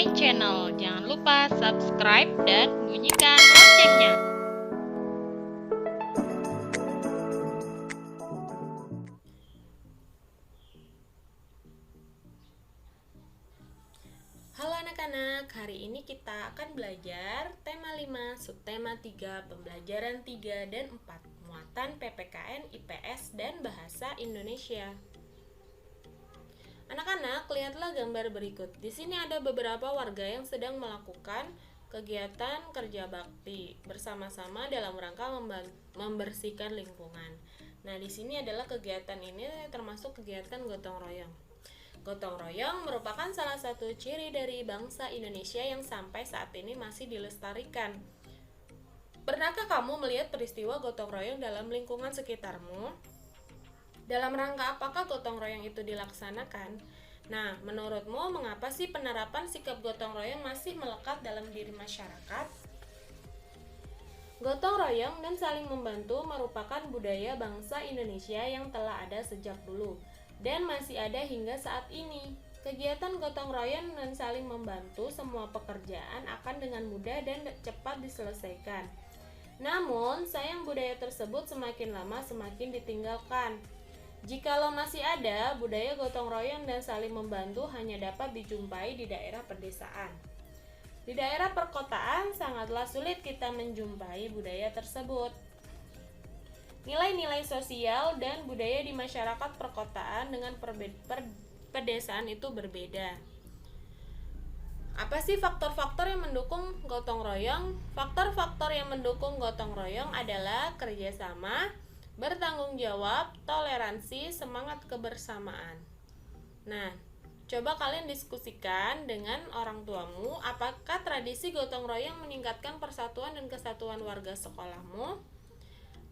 my channel. Jangan lupa subscribe dan bunyikan loncengnya. Halo anak-anak, hari ini kita akan belajar tema 5, subtema 3, pembelajaran 3 dan 4, muatan PPKN IPS dan Bahasa Indonesia. Anak-anak, lihatlah gambar berikut. Di sini ada beberapa warga yang sedang melakukan kegiatan kerja bakti bersama-sama dalam rangka membersihkan lingkungan. Nah, di sini adalah kegiatan ini termasuk kegiatan gotong royong. Gotong royong merupakan salah satu ciri dari bangsa Indonesia yang sampai saat ini masih dilestarikan. Pernahkah kamu melihat peristiwa gotong royong dalam lingkungan sekitarmu? Dalam rangka apakah gotong royong itu dilaksanakan? Nah, menurutmu mengapa sih penerapan sikap gotong royong masih melekat dalam diri masyarakat? Gotong royong dan saling membantu merupakan budaya bangsa Indonesia yang telah ada sejak dulu dan masih ada hingga saat ini. Kegiatan gotong royong dan saling membantu semua pekerjaan akan dengan mudah dan cepat diselesaikan. Namun, sayang budaya tersebut semakin lama semakin ditinggalkan. Jikalau masih ada, budaya gotong royong dan saling membantu hanya dapat dijumpai di daerah pedesaan. Di daerah perkotaan sangatlah sulit kita menjumpai budaya tersebut. Nilai-nilai sosial dan budaya di masyarakat perkotaan dengan pedesaan itu berbeda. Apa sih faktor-faktor yang mendukung gotong royong? Faktor-faktor yang mendukung gotong royong adalah kerjasama, bertanggung jawab, toleransi, semangat kebersamaan. Nah, coba kalian diskusikan dengan orang tuamu, apakah tradisi gotong royong meningkatkan persatuan dan kesatuan warga sekolahmu?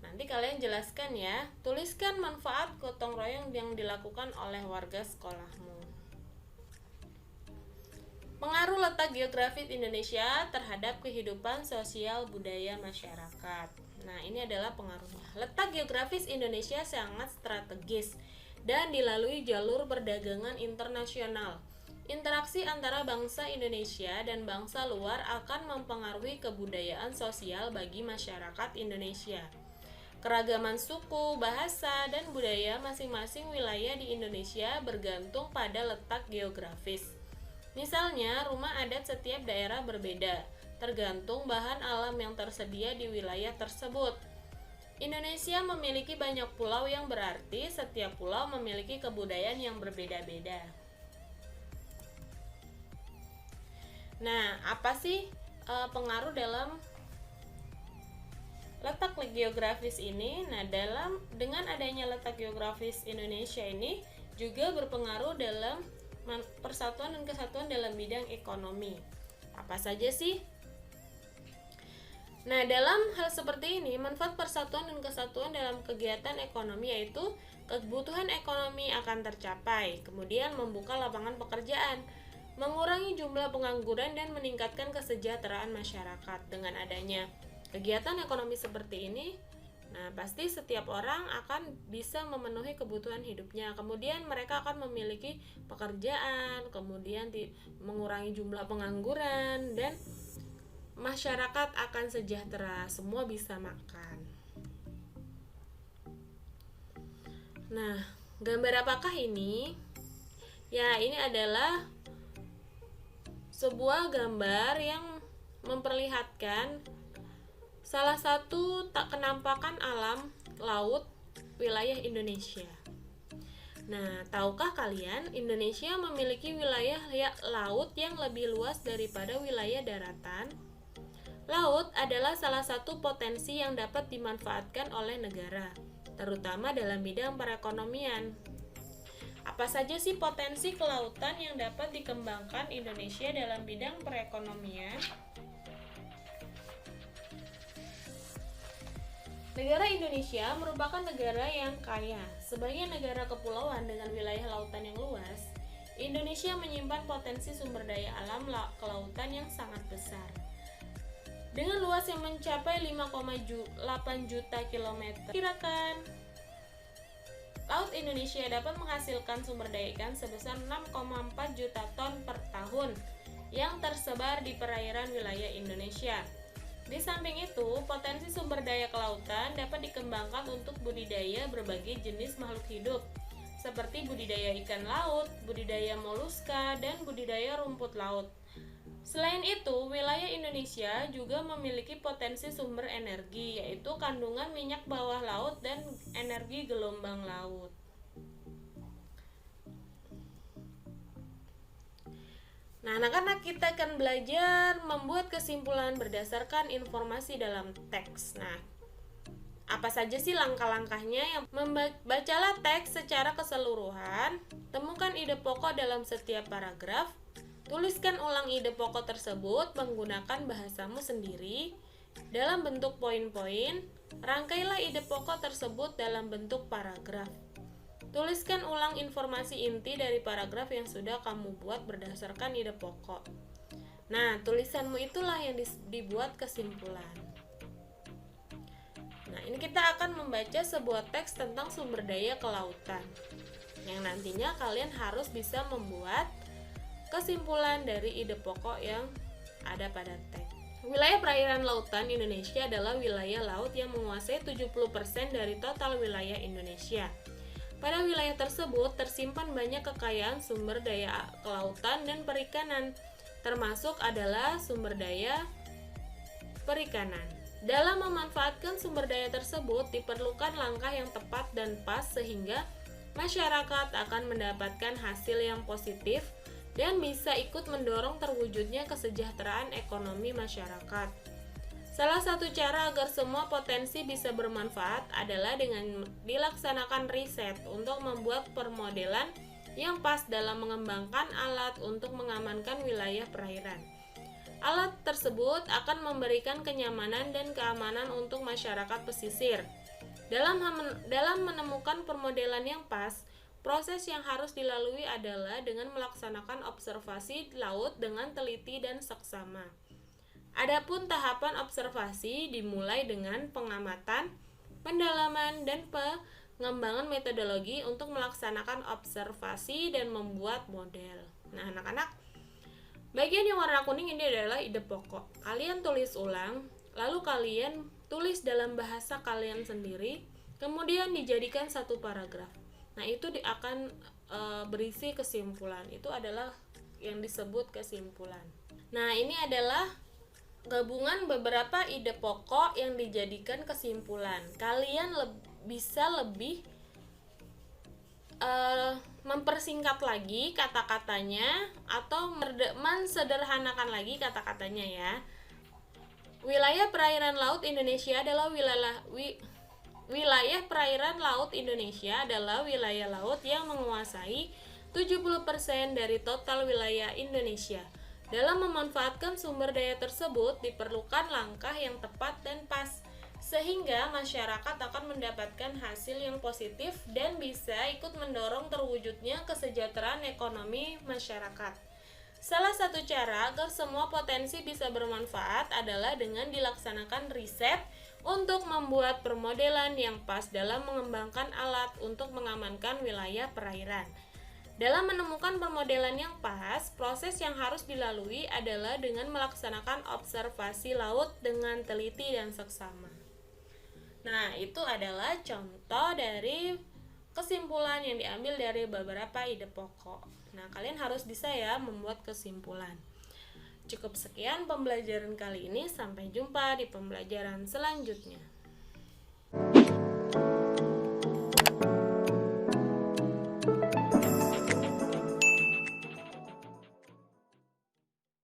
Nanti kalian jelaskan ya, tuliskan manfaat gotong royong yang dilakukan oleh warga sekolahmu. Pengaruh letak geografis Indonesia terhadap kehidupan sosial budaya masyarakat. Nah, ini adalah pengaruhnya. Letak geografis Indonesia sangat strategis dan dilalui jalur perdagangan internasional. Interaksi antara bangsa Indonesia dan bangsa luar akan mempengaruhi kebudayaan sosial bagi masyarakat Indonesia. Keragaman suku, bahasa, dan budaya masing-masing wilayah di Indonesia bergantung pada letak geografis. Misalnya, rumah adat setiap daerah berbeda, tergantung bahan alam yang tersedia di wilayah tersebut. Indonesia memiliki banyak pulau yang berarti setiap pulau memiliki kebudayaan yang berbeda-beda. Nah, apa sih pengaruh dalam letak geografis ini? Nah, dengan adanya letak geografis Indonesia ini juga berpengaruh dalam persatuan dan kesatuan dalam bidang ekonomi. Apa saja sih? Nah, dalam hal seperti ini, manfaat persatuan dan kesatuan dalam kegiatan ekonomi yaitu kebutuhan ekonomi akan tercapai, kemudian membuka lapangan pekerjaan, mengurangi jumlah pengangguran dan meningkatkan kesejahteraan masyarakat. Dengan adanya kegiatan ekonomi seperti ini, nah pasti setiap orang akan bisa memenuhi kebutuhan hidupnya. Kemudian mereka akan memiliki pekerjaan, kemudian mengurangi jumlah pengangguran dan masyarakat akan sejahtera, semua bisa makan. Nah, gambar apakah ini? Ya, ini adalah sebuah gambar yang memperlihatkan salah satu kenampakan alam laut wilayah Indonesia. Nah, tahukah kalian Indonesia memiliki wilayah laut yang lebih luas daripada wilayah daratan? Laut adalah salah satu potensi yang dapat dimanfaatkan oleh negara, terutama dalam bidang perekonomian. Apa saja sih potensi kelautan yang dapat dikembangkan Indonesia dalam bidang perekonomian? Negara Indonesia merupakan negara yang kaya. Sebagai negara kepulauan dengan wilayah lautan yang luas, Indonesia menyimpan potensi sumber daya alam kelautan yang sangat besar. Dengan luas yang mencapai 5,8 juta kilometer, kirakan Laut Indonesia dapat menghasilkan sumber daya ikan sebesar 6,4 juta ton per tahun. yang tersebar di perairan wilayah Indonesia. Di samping itu, potensi sumber daya kelautan dapat dikembangkan untuk budidaya berbagai jenis makhluk hidup, seperti budidaya ikan laut, budidaya moluska, dan budidaya rumput laut. Selain itu, wilayah Indonesia juga memiliki potensi sumber energi, yaitu kandungan minyak bawah laut dan energi gelombang laut. Nah, anak-anak, kita akan belajar membuat kesimpulan berdasarkan informasi dalam teks. Nah, apa saja sih langkah-langkahnya? Yang membacalah teks secara keseluruhan, temukan ide pokok dalam setiap paragraf, tuliskan ulang ide pokok tersebut menggunakan bahasamu sendiri dalam bentuk poin-poin, rangkailah ide pokok tersebut dalam bentuk paragraf. Tuliskan ulang informasi inti dari paragraf yang sudah kamu buat berdasarkan ide pokok. Nah, tulisanmu itulah yang dibuat kesimpulan. Nah, ini kita akan membaca sebuah teks tentang sumber daya kelautan, yang nantinya kalian harus bisa membuat kesimpulan dari ide pokok yang ada pada teks. Wilayah perairan lautan Indonesia adalah wilayah laut yang menguasai 70% dari total wilayah Indonesia. Pada wilayah tersebut tersimpan banyak kekayaan sumber daya kelautan dan perikanan, termasuk adalah sumber daya perikanan. Dalam memanfaatkan sumber daya tersebut diperlukan langkah yang tepat dan pas sehingga masyarakat akan mendapatkan hasil yang positif dan bisa ikut mendorong terwujudnya kesejahteraan ekonomi masyarakat. Salah satu cara agar semua potensi bisa bermanfaat adalah dengan dilaksanakan riset untuk membuat permodelan yang pas dalam mengembangkan alat untuk mengamankan wilayah perairan. Alat tersebut akan memberikan kenyamanan dan keamanan untuk masyarakat pesisir. Dalam menemukan permodelan yang pas, proses yang harus dilalui adalah dengan melaksanakan observasi laut dengan teliti dan seksama. Adapun tahapan observasi dimulai dengan pengamatan, pendalaman, dan pengembangan metodologi untuk melaksanakan observasi dan membuat model. Nah, anak-anak, bagian yang warna kuning ini adalah ide pokok. Kalian tulis ulang, lalu kalian tulis dalam bahasa kalian sendiri, kemudian dijadikan satu paragraf. Nah, itu akan berisi kesimpulan. Itu adalah yang disebut kesimpulan. Nah, ini adalah gabungan beberapa ide pokok yang dijadikan kesimpulan. Kalian bisa lebih mempersingkat lagi kata-katanya atau mensederhanakan lagi kata-katanya ya. Wilayah perairan laut Indonesia adalah wilayah perairan laut Indonesia adalah wilayah laut yang menguasai 70% dari total wilayah Indonesia. Dalam memanfaatkan sumber daya tersebut diperlukan langkah yang tepat dan pas, sehingga masyarakat akan mendapatkan hasil yang positif dan bisa ikut mendorong terwujudnya kesejahteraan ekonomi masyarakat. Salah satu cara agar semua potensi bisa bermanfaat adalah dengan dilaksanakan riset untuk membuat permodelan yang pas dalam mengembangkan alat untuk mengamankan wilayah perairan. Dalam menemukan permodelan yang pas, proses yang harus dilalui adalah dengan melaksanakan observasi laut dengan teliti dan seksama. Nah, itu adalah contoh dari kesimpulan yang diambil dari beberapa ide pokok. Nah, kalian harus bisa ya membuat kesimpulan. Cukup sekian pembelajaran kali ini, sampai jumpa di pembelajaran selanjutnya.